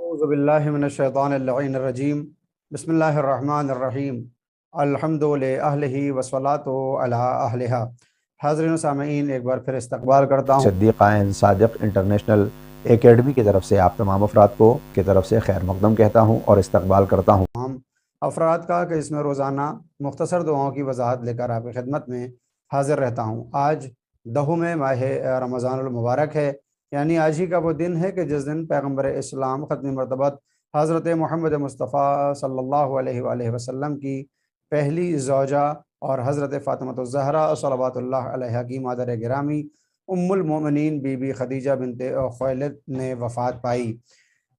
अऊज़ु बिल्लाहि मिनश्शैतानिर्रजीम बिस्मिल्लाहिर्रहमानिर्रहीम अल्हम्दुलिल्लाहि अहलिही वस्सलातु अला अहलिहा। हाज़रीन सामईन, एक बार फिर इस्तकबाल करता हूँ सिद्दीक़ाइन सादिक़ इंटरनेशनल एकेडमी की तरफ से आप तमाम अफराद को की तरफ से खैर मक़दम कहता हूँ और इस्तकबाल करता हूँ। हम अफराद का कि इसमें रोज़ाना मुख्तसर दुआओं की वजाहत लेकर आपकी खिदमत में हाज़िर रहता हूँ। आज 10वें माह रमज़ानुल मुबारक है, यानी आज ही का वो दिन है कि जिस दिन पैगम्बर इस्लाम ख़त्मी मरतबत हज़रत मोहम्मद मुस्तफ़ा सल्लल्लाहु अलैहि वसल्लम की पहली ज़ौजा और हज़रत फ़ातिमा ज़हरा सलवातुल्लाह अलैहा की मादर गिरामी उम्मुल मोमिनीन बीबी खदीजा बिनते खुवैलिद ने वफ़ात पाई।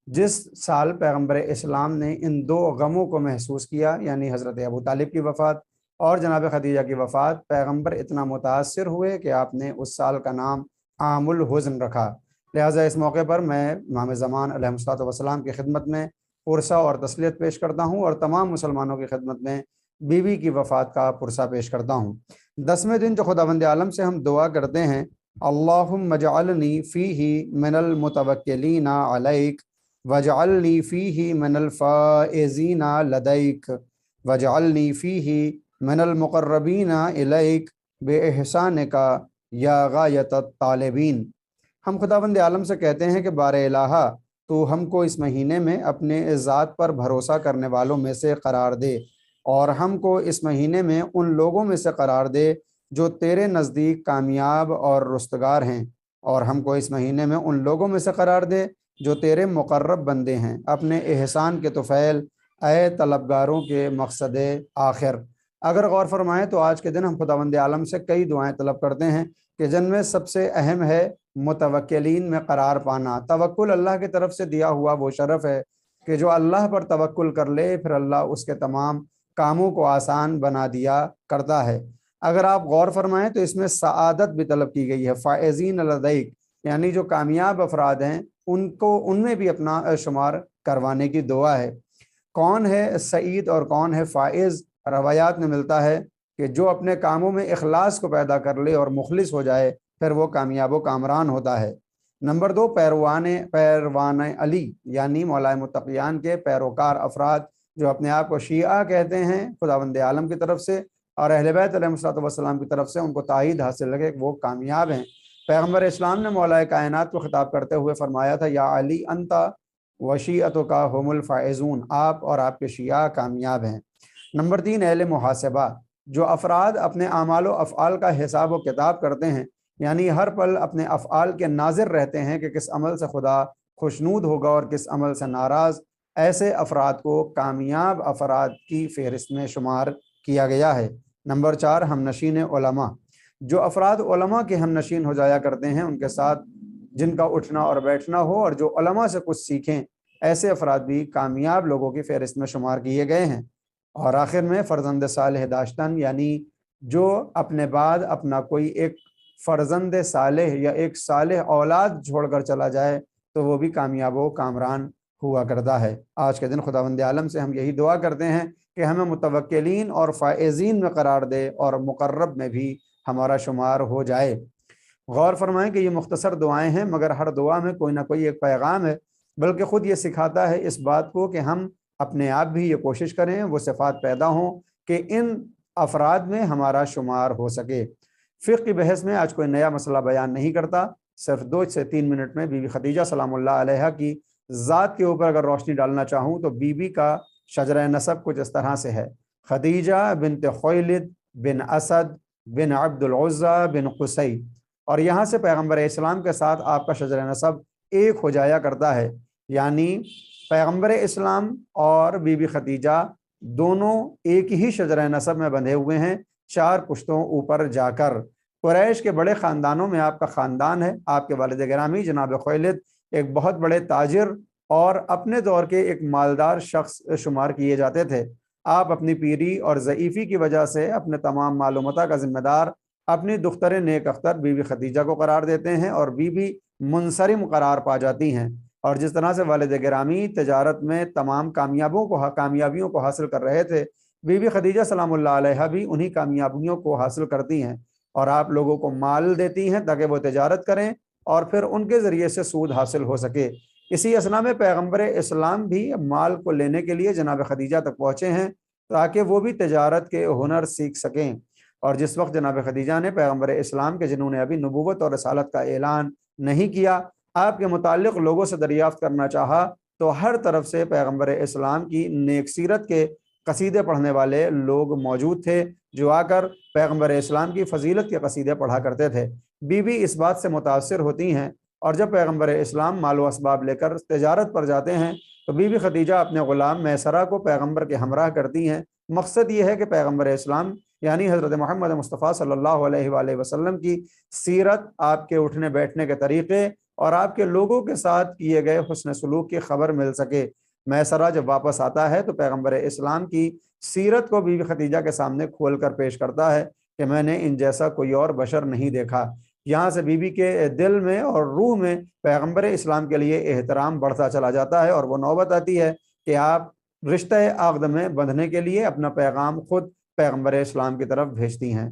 जिस साल पैगम्बर इस्लाम ने इन दो गमों को महसूस किया, यानी हज़रत अबू तालिब की वफ़ात और जनाब खदीजा की वफ़ात, पैगम्बर इतना मुतासिर हुए कि आपने उस साल का नाम आमुल हुज़्न रखा। लिहाजा इस मौके पर मैं इमाम ज़मान अलैहिस्सलातु वस्सलाम की खिदमत में पुरसा और तस्लियत पेश करता हूँ और तमाम मुसलमानों की खिदमत में बीवी की वफ़ात का पुरसा पेश करता हूँ। 10वें दिन जो खुदावंद आलम से हम दुआ करते हैं, अल्लाहुम्मा जअलनी फ़ीही मिनल मुतवक्किलीना अलैक वजअलनी फ़ीही मिनल फ़ाइज़ीना लदैक वजअलनी फ़ीही मिनल मुक़र्रबीना इलैक बेइहसानिका या गायत तालिबीन। हम खुदावंद आलम से कहते हैं कि बारे इलाहा, तो हमको इस महीने में अपने ज़ात पर भरोसा करने वालों में से करार दे और हमको इस महीने में उन लोगों में से करार दे जो तेरे नज़दीक कामयाब और रुस्तगार हैं, और हमको इस महीने में उन लोगों में से करार दे जो तेरे मुक़र्रब बंदे हैं। अपने एहसान के तुफ़ैल ए तलबगारों के मकसद आखिर। अगर गौर फरमाएँ तो आज के दिन हम खुदावंद आलम से कई दुआएं तलब करते हैं कि जिनमें सबसे अहम है मुतवक्किलीन में करार पाना। तवक्कुल अल्लाह की तरफ से दिया हुआ वो शरफ़ है कि जो अल्लाह पर तवक्कुल कर ले, फिर अल्लाह उसके तमाम कामों को आसान बना दिया करता है। अगर आप गौर फरमाएँ तो इसमें सआदत भी तलब की गई है, फ़ाइज़ीन लदैक, यानी जो कामयाब अफराद हैं उनको उनमें भी अपना शुमार करवाने की दुआ है। कौन है सईद और कौन है फ़ाइज़? रवायात में मिलता है कि जो अपने कामों में इखलास को पैदा कर ले और मुखलिस हो जाए, फिर वो कामयाब व कामरान होता है। नंबर 2, पैरवान अली, यानी मौलाए मुत्तक़ियान के पैरोकार अफराद जो अपने आप को शिया कहते हैं खुदावंद आलम की तरफ से और अहले बैत अलैहिस्सलातु वस्सलाम की तरफ से, उनको ताईद हासिल है कि वो कामयाब हैं। पैगम्बर इस्लाम ने मौलाए कायनात को खिताब करते हुए फरमाया था, या अली अंता वशीअतु का हुमुल फ़ाइज़ून, आप और आपके शिया कामयाब हैं। नंबर 3, अहले मुहासबा, जो अफराद अपने आमाल व अफ़आल का हिसाब व किताब करते हैं, यानी हर पल अपने अफ़आल के नाज़िर रहते हैं कि किस अमल से खुदा खुशनूद होगा और किस अमल से नाराज़, ऐसे अफराद को कामयाब अफराद की फ़हरिस्त में शुमार किया गया है। नंबर 4, हमनशीन उलमा, जो अफराद उलमा के हमनशीन हो जाया करते हैं, उनके साथ जिनका उठना और बैठना हो और जो उलमा से कुछ सीखें, ऐसे अफराद भी कामयाब लोगों की फ़हरिस्त में शुमार किए गए हैं। और आखिर में फ़र्जंद सालेह दाश्तन, यानी जो अपने बाद अपना कोई एक फ़र्जंद सालेह या एक सालेह औलाद छोड़कर चला जाए तो वो भी कामयाब व कामरान हुआ करता है। आज के दिन खुदावंद आलम से हम यही दुआ करते हैं कि हमें मुतवक्किलीन और फ़ाइज़ीन में करार दे और मुक़र्रब में भी हमारा शुमार हो जाए। गौर फरमाएँ कि ये मुख्तसर दुआएं हैं, मगर हर दुआ में कोई ना कोई एक पैगाम है, बल्कि ख़ुद ये सिखाता है इस बात को कि हम अपने आप भी ये कोशिश करें वो सिफ़ात पैदा हों कि इन अफराद में हमारा शुमार हो सके। फ़िक़्ह की बहस में आज कोई नया मसला बयान नहीं करता, सिर्फ 2 से 3 मिनट में बीबी खदीजा सलामुल्लाह अलैहा की ज़ात के ऊपर अगर रोशनी डालना चाहूँ तो बीबी का शजरा नसब कुछ इस तरह से है, खदीजा बिनते खुवैलिद बिन असद बिन अब्दुल उज़्ज़ा बिन क़ुसै, और यहाँ से पैगम्बर इस्लाम के साथ आपका शजरा नसब एक हो जाया करता है, यानी पैगम्बर इस्लाम और बीबी खदीजा दोनों एक ही शजरा नसब में बंधे हुए हैं, 4 पुश्तों ऊपर जाकर। कुरैश के बड़े ख़ानदानों में आपका ख़ानदान है। आपके वालिद गिरामी जनाब खुवैलिद एक बहुत बड़े ताजिर और अपने दौर के एक मालदार शख्स शुमार किए जाते थे। आप अपनी पीरी और ज़ईफ़ी की वजह से अपने तमाम मालूमात का ज़िम्मेदार अपनी दुख्तर नेक अख्तर बीबी खदीजा को करार देते हैं और बीबी मुनसरिम करार पा जाती हैं। और जिस तरह से वालिद गिरामी तजारत में तमाम कामयाबियों को हासिल कर रहे थे, बीबी खदीजा सलामुल्लाह अलैहा भी उन्हीं कामयाबियों को हासिल करती हैं और आप लोगों को माल देती हैं ताकि वो तजारत करें और फिर उनके ज़रिए से सूद हासिल हो सके। اسی اسنا میں پیغمبر اسلام بھی مال کو لینے کے لیے جناب خدیجہ تک پہنچے ہیں تاکہ وہ بھی تجارت کے ہنر سیکھ سکیں، اور جس وقت جناب خدیجہ نے پیغمبر اسلام کے جنہوں نے ابھی نبوت اور رسالت کا اعلان نہیں کیا آپ کے متعلق لوگوں سے دریافت کرنا چاہا تو ہر طرف سے پیغمبر اسلام کی نیک سیرت کے قصیدے پڑھنے والے لوگ موجود تھے جو آ کر پیغمبر اسلام کی فضیلت کے قصیدے پڑھا کرتے تھے۔ بی بی اس بات سے متاثر ہوتی ہیں اور جب پیغمبر اسلام مال و اسباب لے کر تجارت پر جاتے ہیں تو بی بی خدیجہ اپنے غلام میسرہ کو پیغمبر کے ہمراہ کرتی ہیں۔ مقصد یہ ہے کہ پیغمبر اسلام یعنی حضرت محمد مصطفیٰ صلی اللہ علیہ وآلہ وسلم کی سیرت، آپ کے اٹھنے بیٹھنے کے طریقے اور آپ کے لوگوں کے ساتھ کیے گئے حسن سلوک کی خبر مل سکے۔ میسرہ جب واپس آتا ہے تو پیغمبر اسلام کی سیرت کو بی بی خدیجہ کے سامنے کھول کر پیش کرتا ہے کہ میں نے ان جیسا کوئی اور بشر نہیں دیکھا۔ یہاں سے بی بی کے دل میں اور روح میں پیغمبر اسلام کے لیے احترام بڑھتا چلا جاتا ہے اور وہ نوبت آتی ہے کہ آپ رشتہ عقد میں بندھنے کے لیے اپنا پیغام خود پیغمبر اسلام کی طرف بھیجتی ہیں۔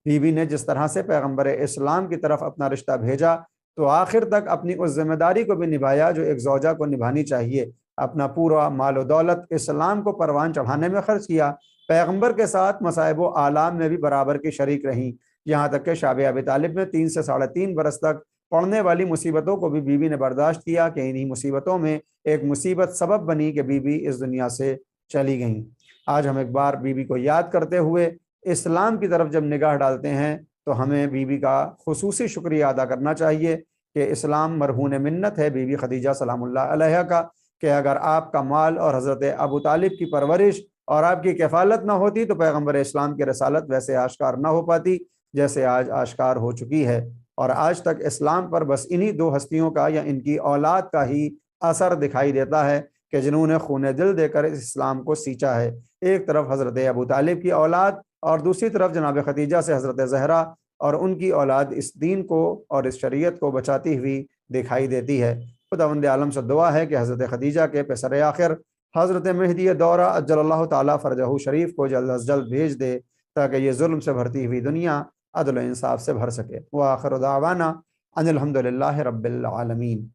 بی بی نے جس طرح سے پیغمبر اسلام کی طرف اپنا رشتہ بھیجا تو آخر تک اپنی اس ذمہ داری کو بھی نبھایا جو ایک زوجہ کو نبھانی چاہیے، اپنا پورا مال و دولت اسلام کو پروان چڑھانے میں خرچ کیا، پیغمبر کے ساتھ مصائب و آلام میں بھی برابر کی شریک رہیں، یہاں تک کہ شاب ابی طالب میں 3 سے 3.5 برس تک پڑنے والی مصیبتوں کو بھی بی بی نے برداشت کیا کہ انہی مصیبتوں میں ایک مصیبت سبب بنی کہ بی بی اس دنیا سے چلی گئیں۔ آج ہم ایک بار بی بی کو یاد کرتے ہوئے اسلام کی طرف جب نگاہ ڈالتے ہیں تو ہمیں بی بی کا خصوصی شکریہ ادا کرنا چاہیے کہ اسلام مرہون منت ہے بی بی خدیجہ سلام اللہ علیہ کا، کہ اگر آپ کا مال اور حضرت ابو طالب کی پرورش اور آپ کی کفالت نہ ہوتی تو پیغمبر اسلام کی رسالت ویسے آشکار نہ ہو پاتی جیسے آج آشکار ہو چکی ہے، اور آج تک اسلام پر بس انہی 2 ہستیوں کا یا ان کی اولاد کا ہی اثر دکھائی دیتا ہے کہ جنہوں نے خون دل دے کر اس اسلام کو سینچا ہے۔ ایک طرف حضرت ابو طالب کی اولاد اور دوسری طرف جناب خدیجہ سے حضرت زہرا اور ان کی اولاد اس دین کو اور اس شریعت کو بچاتی ہوئی دکھائی دیتی ہے۔ خداوند عالم سے دعا ہے کہ حضرت خدیجہ کے پسر آخر حضرت مہدی دورہ اجل اللہ تعالیٰ فرجہ شریف کو جلد از جلد بھیج دے تاکہ یہ ظلم سے بھرتی ہوئی دنیا عدل و انصاف سے بھر سکے۔ وآخر دعوانا ان الحمد للہ رب العالمین۔